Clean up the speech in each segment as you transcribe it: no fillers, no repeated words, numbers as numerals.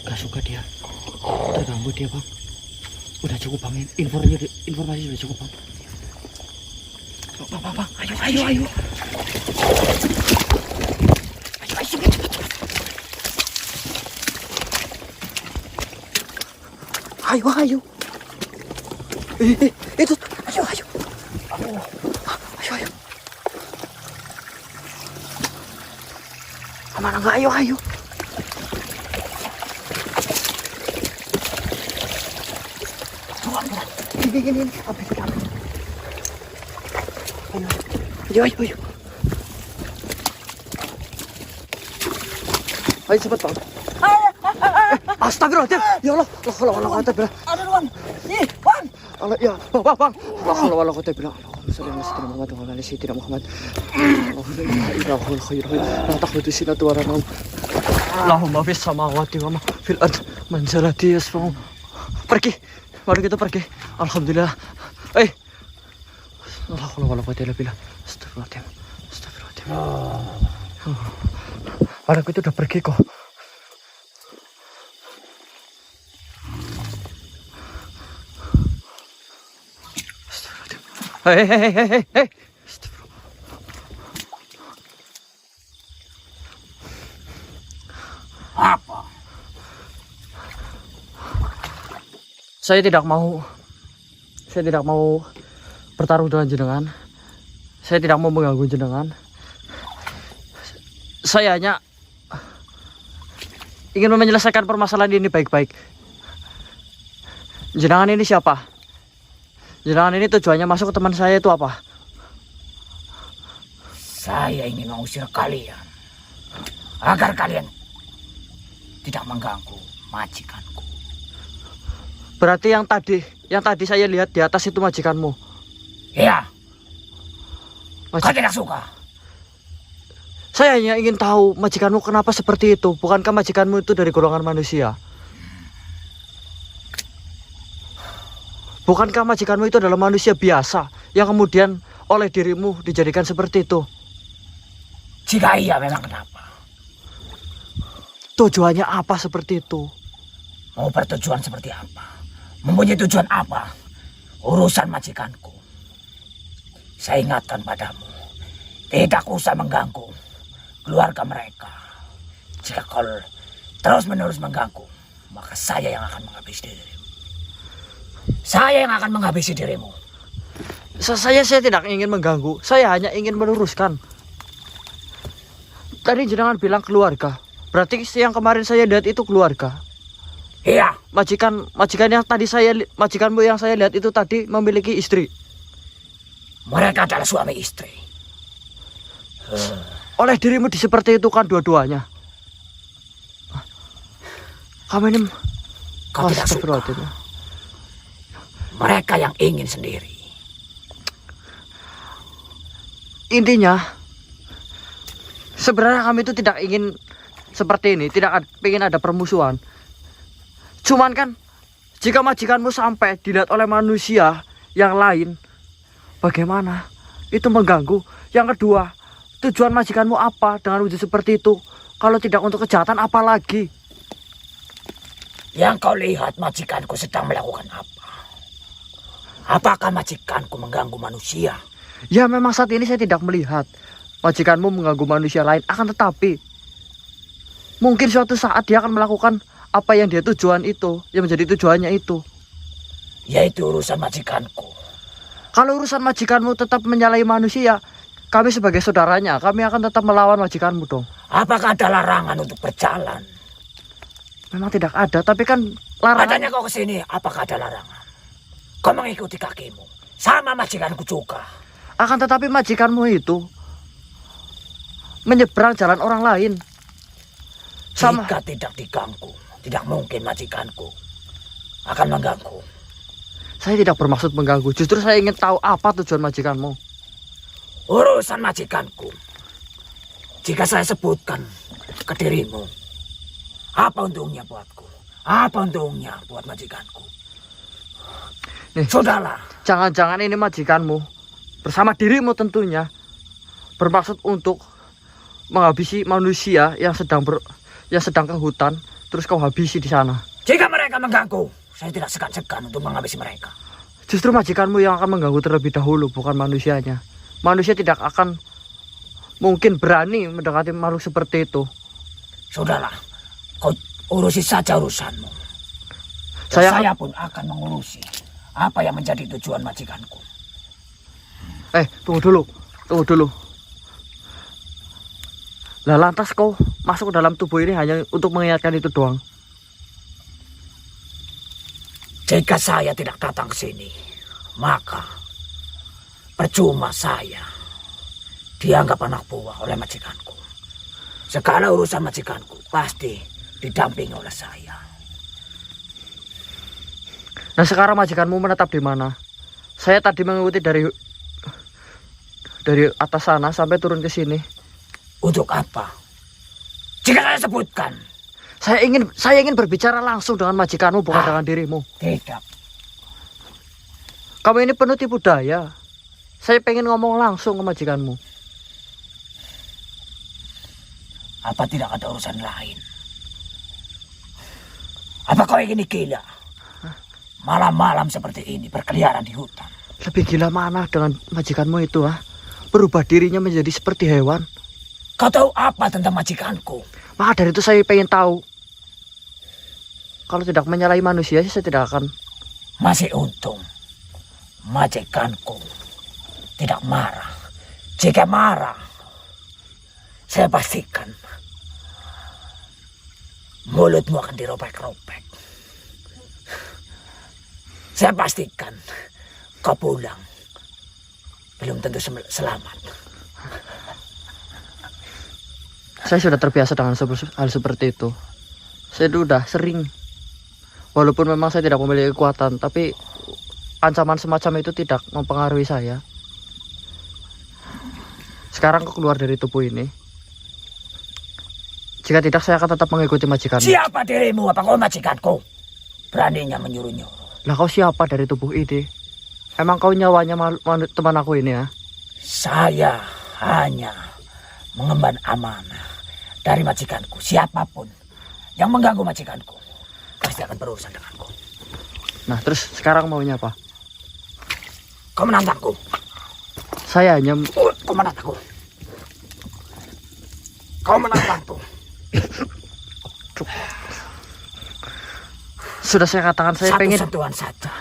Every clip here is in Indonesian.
Gak suka dia. Terganggu dia, Bang. Udah cukup, Bang. Informasi sudah cukup, Bang. Bang. Ayo. Ayo, cepet. Ayo. Itu. Ayo. Ayo. Mana enggak? Ayo. Ini. Apa kita? Ayo. Ayo cepat, Bang. Astagfirullahaladzim. Ya Allah. Ada Wan. Nih, Wan. Allah, ya, Bang. Allah kata bilang. Allahumma fis samawati wa ma fil ard manzalati yasfa'u. Pergi. Mari kita pergi. Alhamdulillah. Allah kata bilang. Astagfirullahaladzim. Orang itu udah pergi kok. Hei. Apa? Saya tidak mau bertarung dengan jenengan. Saya tidak mau mengganggu jenengan. Saya hanya ingin menyelesaikan permasalahan ini baik-baik. Jenengan ini siapa? Jenengan ini tujuannya masuk ke teman saya itu apa? Saya ingin mengusir kalian agar kalian tidak mengganggu majikanku. Berarti yang tadi saya lihat di atas itu majikanmu. Iya. Kau tidak suka? Saya hanya ingin tahu majikanmu kenapa seperti itu. Bukankah majikanmu itu dari golongan manusia? Bukankah majikanmu itu adalah manusia biasa yang kemudian oleh dirimu dijadikan seperti itu? Jika iya, memang kenapa? Tujuannya apa seperti itu? Mau bertujuan seperti apa? Mempunyai tujuan apa? Urusan majikanku. Saya ingatkan padamu, tidak usah mengganggu keluarga mereka. Jika kau terus-menerus mengganggu, maka saya yang akan menghabisi dirimu. Saya yang akan menghabisi dirimu. Saya tidak ingin mengganggu. Saya hanya ingin meluruskan. Tadi jenengan bilang keluarga. Berarti yang kemarin saya lihat itu keluarga. Iya. Majikan yang tadi majikanmu yang saya lihat itu tadi memiliki istri. Mereka adalah suami istri. Oleh dirimu seperti itu kan dua-duanya. Kamu ini Kau tidak suka. Mereka yang ingin sendiri. Intinya, sebenarnya kami itu tidak ingin seperti ini, tidak ingin ada permusuhan. Cuman kan, jika majikanmu sampai dilihat oleh manusia yang lain, bagaimana? Itu mengganggu. Yang kedua, tujuan majikanmu apa dengan wujud seperti itu? Kalau tidak untuk kejahatan, apa lagi? Yang kau lihat majikanku sedang melakukan apa? Apakah majikanku mengganggu manusia? Ya memang saat ini saya tidak melihat majikanmu mengganggu manusia lain. Akan tetapi mungkin suatu saat dia akan melakukan apa yang dia tujuan itu, yang menjadi tujuannya itu. Yaitu urusan majikanku. Kalau urusan majikanmu tetap menyalahi manusia, kami sebagai saudaranya, kami akan tetap melawan majikanmu dong. Apakah ada larangan untuk berjalan? Memang tidak ada, tapi kan larangan. Adanya kau kesini, apakah ada larangan? Kau mengikuti kakimu, sama majikanku juga. Akan tetapi majikanmu itu menyeberang jalan orang lain. Sama. Jika tidak diganggu, tidak mungkin majikanku akan mengganggu. Saya tidak bermaksud mengganggu, justru saya ingin tahu apa tujuan majikanmu. Urusan majikanku. Jika saya sebutkan ke dirimu, apa untungnya buatku? Apa untungnya buat majikanku? Nih, sudahlah. Jangan-jangan ini majikanmu bersama dirimu tentunya bermaksud untuk menghabisi manusia yang sedang ke hutan, terus kau habisi di sana. Jika mereka mengganggu, saya tidak segan-segan untuk menghabisi mereka. Justru majikanmu yang akan mengganggu terlebih dahulu, bukan manusianya. Manusia tidak akan mungkin berani mendekati makhluk seperti itu. Sudahlah, kau urusi saja urusanmu. Saya pun akan mengurusi apa yang menjadi tujuan majikanku. Tunggu dulu. Lah lantas kau masuk ke dalam tubuh ini hanya untuk mengingatkan itu doang? Jika saya tidak datang ke sini, maka percuma saya dianggap anak buah oleh majikanku. Segala urusan majikanku pasti didampingi oleh saya. Nah sekarang majikanmu menetap di mana? Saya tadi mengikuti dari atas sana sampai turun ke sini. Untuk apa? Jika saya sebutkan. Saya ingin berbicara langsung dengan majikanmu, bukan dengan dirimu. Tidak. Kamu ini penuh tipu daya. Saya pengen ngomong langsung ke majikanmu. Apa tidak ada urusan lain? Apa kau ingin gila? Malam-malam seperti ini berkeliaran di hutan. Lebih gila mana dengan majikanmu itu, berubah dirinya menjadi seperti hewan. Kau tahu apa tentang majikanku? Maka dari itu saya pengen tahu. Kalau tidak menyalahi manusia, saya tidak akan. Masih untung majikanku tidak marah. Jika marah, saya pastikan mulutmu akan dirobek-robek. Saya pastikan kau pulang belum tentu selamat. Saya sudah terbiasa dengan hal seperti itu. Saya sudah sering. Walaupun memang saya tidak memiliki kekuatan, tapi ancaman semacam itu tidak mempengaruhi saya. Sekarang kau keluar dari tubuh ini. Jika tidak, saya akan tetap mengikuti majikanmu. Siapa dirimu? Apa kau majikanku? Beraninya menyuruh-nyuruh. Lah kau siapa dari tubuh ini? Emang kau nyawanya teman aku ini ya? Saya hanya mengemban amanah dari majikanku. Siapapun yang mengganggu majikanku pasti akan berurusan denganku. Nah terus sekarang maunya apa? Kau menantangku? Saya hanya... Kau menantangku? Kau menantangku? Sudah saya katakan saya pengen... Satu-satuan saja.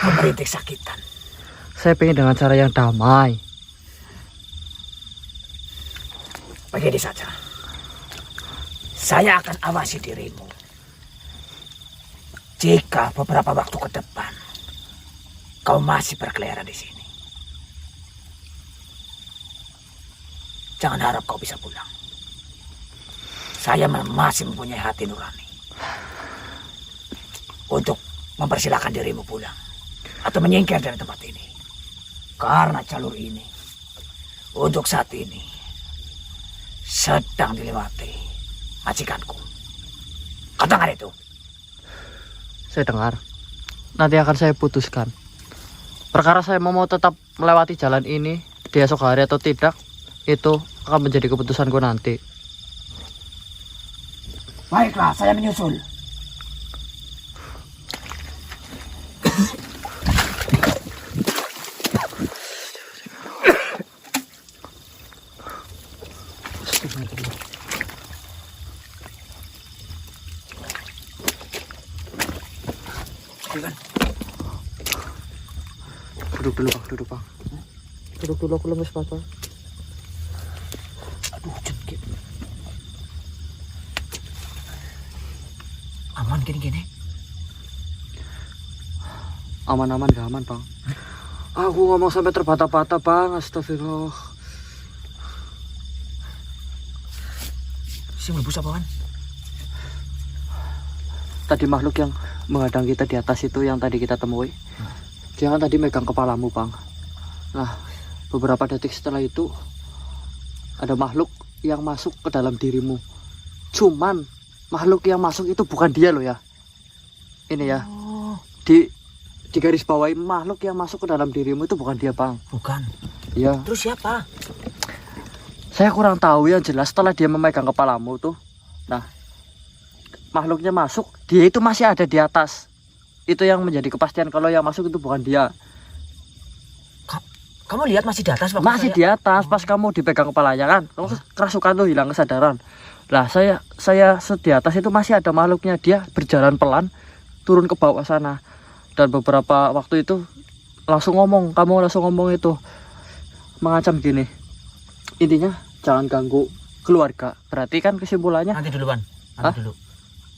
Memberi sakitan. Saya pengen dengan cara yang damai. Begini saja. Saya akan awasi dirimu. Jika beberapa waktu ke depan kau masih berkeliaran di sini, jangan harap kau bisa pulang. Saya masih mempunyai hati nurani untuk mempersilahkan dirimu pulang atau menyingkir dari tempat ini. Karena jalur ini untuk saat ini sedang dilewati majikanku. Kau dengar itu? Saya dengar. Nanti akan saya putuskan. Perkara saya mau tetap melewati jalan ini di esok hari atau tidak, itu akan menjadi keputusanku nanti. Baiklah, saya menyusul. Duduk dulu bang, duduk bang. Duduk dulu, aku lemes banget. Aduh, cengkit. Aman gini-gini? Aman-aman, gak aman bang. Aku ngomong sampai terbata-bata bang, astagfirullah. Si melebus apaan? Tadi makhluk yang menghadang kita di atas itu yang tadi kita temui. Dia kan tadi megang kepalamu bang. Nah beberapa detik setelah itu ada makhluk yang masuk ke dalam dirimu. Cuman makhluk yang masuk itu bukan dia loh ya. Ini ya. Di garis bawahi makhluk yang masuk ke dalam dirimu itu bukan dia bang. Bukan. Iya. Terus siapa? Saya kurang tahu, yang jelas setelah dia memegang kepalamu tuh, nah makhluknya masuk, dia itu masih ada di atas. Itu yang menjadi kepastian kalau yang masuk itu bukan dia. Kamu lihat masih di atas waktu Masih saya? di atas pas kamu dipegang kepalanya kan. Kamu kerasukan tuh, hilang kesadaran. Lah saya di atas itu masih ada makhluknya, dia berjalan pelan turun ke bawah sana. Dan beberapa waktu itu kamu langsung ngomong itu, mengancam gini. Intinya jangan ganggu keluarga. Berarti kan kesimpulannya, Nanti duluan. Hah? Nanti dulu.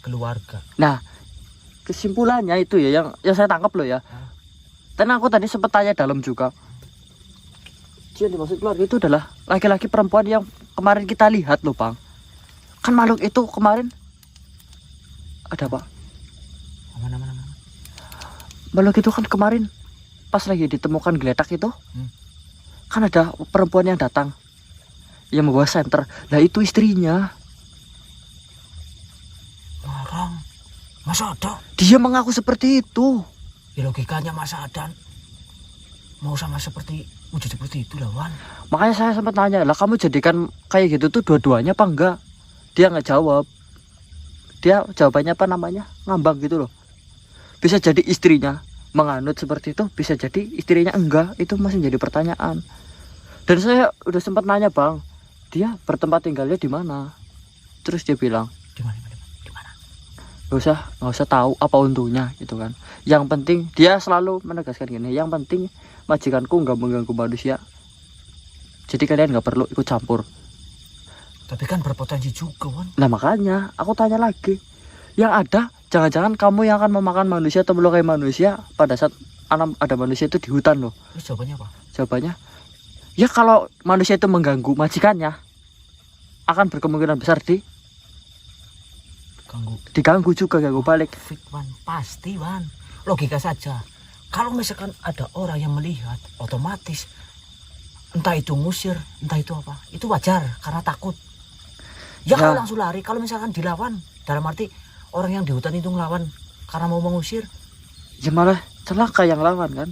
Keluarga. nah kesimpulannya itu ya yang saya tangkap loh ya. Dan aku tadi sempat tanya dalam juga. Yang dimaksud keluarga itu adalah laki-laki perempuan yang kemarin kita lihat loh Bang. Kan makhluk itu kemarin ada apa? Aman. Makhluk itu kan kemarin pas lagi ditemukan geletak itu, kan ada perempuan yang datang yang membawa senter. Lah itu istrinya. Larang. Masa ada? Dia mengaku seperti itu. Ya logikanya masa ada mau sama wujud seperti itu lawan. Makanya saya sempat nanya, lah kamu jadikan kayak gitu tuh dua-duanya apa enggak? Dia nggak jawab. Dia jawabannya apa namanya? Ngambang gitu loh. Bisa jadi istrinya menganut seperti itu, bisa jadi istrinya enggak. Itu masih jadi pertanyaan. Dan saya udah sempat nanya Bang, dia bertempat tinggalnya di mana? Terus dia bilang, Di mana? nggak usah tahu apa untungnya gitu kan. Yang penting dia selalu menegaskan gini, yang penting majikanku nggak mengganggu manusia. Jadi kalian nggak perlu ikut campur. Tapi kan berpotensi juga, Wan. Nah makanya aku tanya lagi, yang ada jangan-jangan kamu yang akan memakan manusia atau melukai manusia pada saat ada manusia itu di hutan loh. Terus jawabannya apa? Jawabannya, ya kalau manusia itu mengganggu majikannya, akan berkemungkinan besar diganggu juga, ganggu balik. Fit, Wan. Pasti, Wan. Logika saja. Kalau misalkan ada orang yang melihat, otomatis entah itu ngusir, entah itu apa, itu wajar karena takut. Ya, Ya. kalau langsung lari, kalau misalkan dilawan, dalam arti orang yang di hutan itu ngelawan karena mau mengusir, Ya malah celaka yang lawan kan.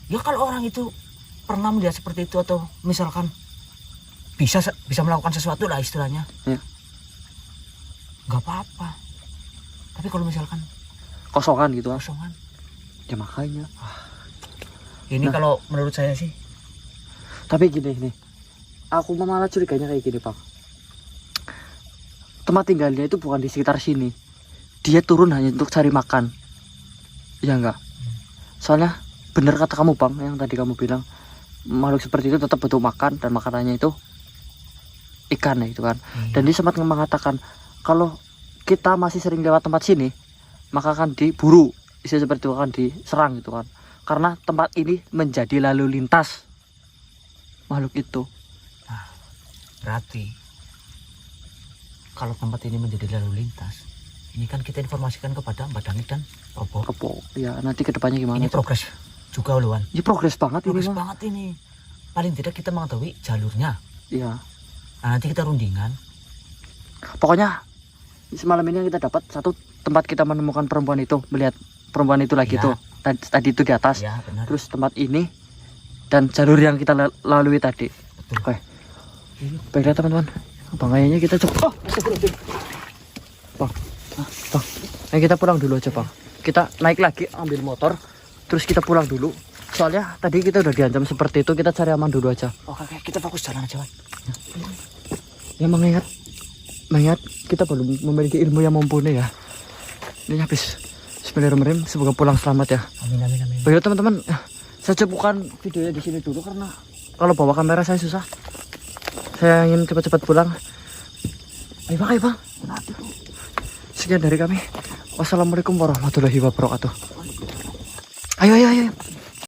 ya kalau orang itu pernah melihat seperti itu atau misalkan bisa melakukan sesuatu lah istilahnya, Ya. nggak apa-apa. Tapi kalau misalkan Kosongan gitu kan. kosongan, Ya makanya. ini Nah. kalau menurut saya sih, Tapi gini nih, aku malah curiganya kayak gini Bang. Tempat tinggalnya itu bukan di sekitar sini. Dia turun hanya untuk cari makan. Ya enggak? Soalnya bener kata kamu Bang, yang tadi kamu bilang, makhluk seperti itu tetap butuh makan, dan makanannya itu ikan ya itu kan. Dan dia sempat mengatakan kalau kita masih sering lewat tempat sini, maka akan diburu, istilah seperti itu, akan diserang gitu kan. Karena tempat ini menjadi lalu lintas makhluk itu. berarti kalau tempat ini menjadi lalu lintas, ini kan kita informasikan kepada Mbak Dangit dan Robo. Kepo. Ya nanti kedepannya gimana? Ini progres juga loh, Wan. Ini progres banget Progres ini mah. banget ini. Paling tidak kita mengetahui jalurnya. Iya. Nah, nanti kita rundingan. Pokoknya semalam ini kita dapat satu tempat kita menemukan perempuan itu, melihat perempuan itu lagi Iya. tuh. Tadi itu di atas. Ya, benar. Terus tempat ini dan jalur yang kita lalui tadi. Betul. Oke. Baiklah teman-teman. Bang, kayaknya kita coba. Bang, bang. Ayo kita pulang dulu aja Bang. Kita naik lagi ambil motor, terus kita pulang dulu. Soalnya tadi kita udah diancam seperti itu, kita cari aman dulu aja. Oke, kita fokus jalan aja, Wan. Ya mengingat kita belum memiliki ilmu yang mumpuni ya. Ini habis. Bismillahirrahmanirrahim. Semoga pulang selamat ya. Amin. Baiklah teman-teman, saya cukupkan videonya di sini dulu karena kalau bawa kamera saya susah. Saya ingin cepat-cepat pulang. Ayo bang. Sekian dari kami. Wassalamualaikum warahmatullahi wabarakatuh. Ayo.